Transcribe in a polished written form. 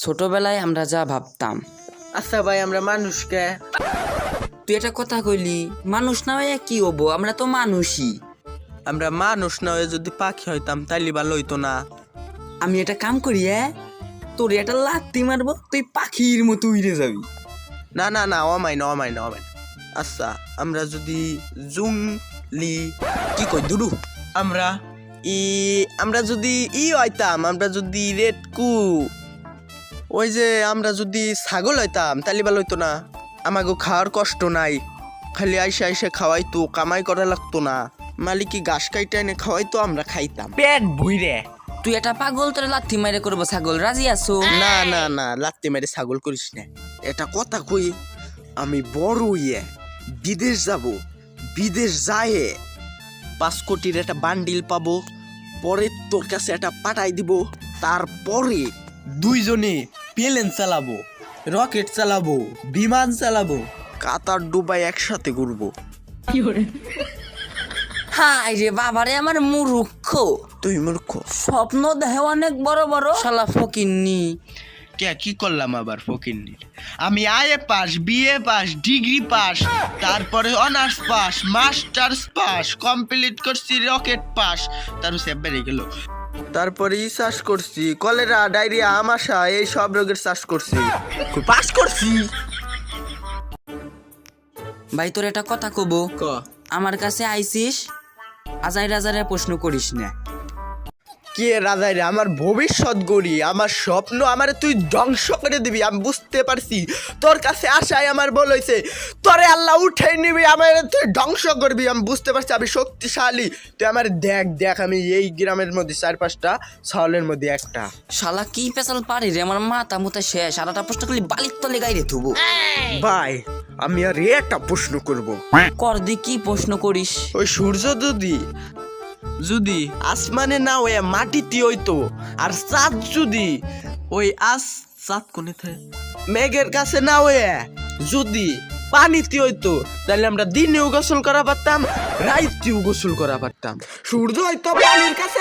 ছোটবেলায় আমরা যা ভাবতাম। আচ্ছা ভাই, আমরা মানুষকে তুই একটা কথা কইলি, মানুষ না হয়ে কি হবো, আমরা তো মানুষই। আমরা মানুষ না হয়ে যদি পাখি হইতাম তাইলে ভালো হইতো না? আমি একটা কাম করি, তোর একটা লাত্তি মারবো, তুই পাখির মতো উড়ে যাবি। না না না, অমাই না, অমাই না, অমাই না। আচ্ছা, আমরা যদি জুংলি কি কই দুরু আমরা আমরা যদি হইতাম, আমরা যদি রেডকু ওই যে আমরা যদি ছাগল হইতাম তাহলে ভালো হইতো না? আমাকে খাওয়ার কষ্ট নাই, খালি আইসে আইসে খাওয়াইতো, কামাই করা লাগতো না, মালিকি ঘাস কাইটা এনে খাওয়াইতো, আমরা খাইতাম পেট ভুইরে। তুই একটা পাগল, তোর লাত্তি মারে করবো ছাগল, রাজি আছো? না না না, লাত্তি মেরে ছাগল করিস না। এটা কথা কই, আমি বড় হইয়ে বিদেশ যাব, বিদেশ যায় 5 কোটির একটা বান্ডিল পাবো, পরে তোর কাছে একটা পাঠাই দিব, তারপরে দুইজনে প্লেন চালাবো, রকেট চালাবো, বিমান চালাবো, কাতার দুবাই একসাথে ঘুরবো। হাই রে বাবারে, আমার মূর্খ। তুই মূর্খ? স্বপ্ন দেখে অনেক বড় বড়, শালা ফকিন্নি। কে কি করলাম আবার ফকিন্নি? আমি IA pass, BA pass, degree pass, তারপরে honours pass, masters pass, complete করছি, রকেট পাস, তার সে বেড়ে গেল। তারপরে চাষ করছি, কলেরা, ডায়রিয়া, আমাশা, এই সব রোগের চাষ করছি, পাস করছি। ভাই তোর একটা কথা কব, ক। আমার কাছে আইসিস, আজাই রাজারে প্রশ্ন করিস না। কে রাজাই রে? আমার ভবিষ্যৎ গড়ি, আমার স্বপ্ন, আমার তুই ধ্বংস করে দিবি, আমি বুঝতে পারছি। তোর কাছে আশায় আমার বল হইছে, তোরে আল্লাহ উঠে নিবি, আমার তুই ধ্বংস করবি, আমি বুঝতে পারছি, আমি শক্তিশালী। তুই আমার দেখ দেখ, আমি এই গ্রামের মধ্যে 4-5টা ছাগলের মধ্যে একটা। শালা কি পেশাল পারি রে, আমার মাথা মুথা শেষ। আর একটা প্রশ্ন করলি বালির তলে গাইরে থুবো। ভাই, আমি আর একটা প্রশ্ন করব। কর দি, কি প্রশ্ন করিস? ওই সূর্য যদি আসমানে না ওই মাটিতে হইতো, আর চাঁদ যদি ওই চাঁদ কোনে থাকে, মেঘের কাছে না হয়ে যদি পানিতে হইতো, তাহলে আমরা দিনেও গোসল করা পারতাম, রাইতেও গোসল করা পারতাম। সূর্য হয়তো পানির কাছে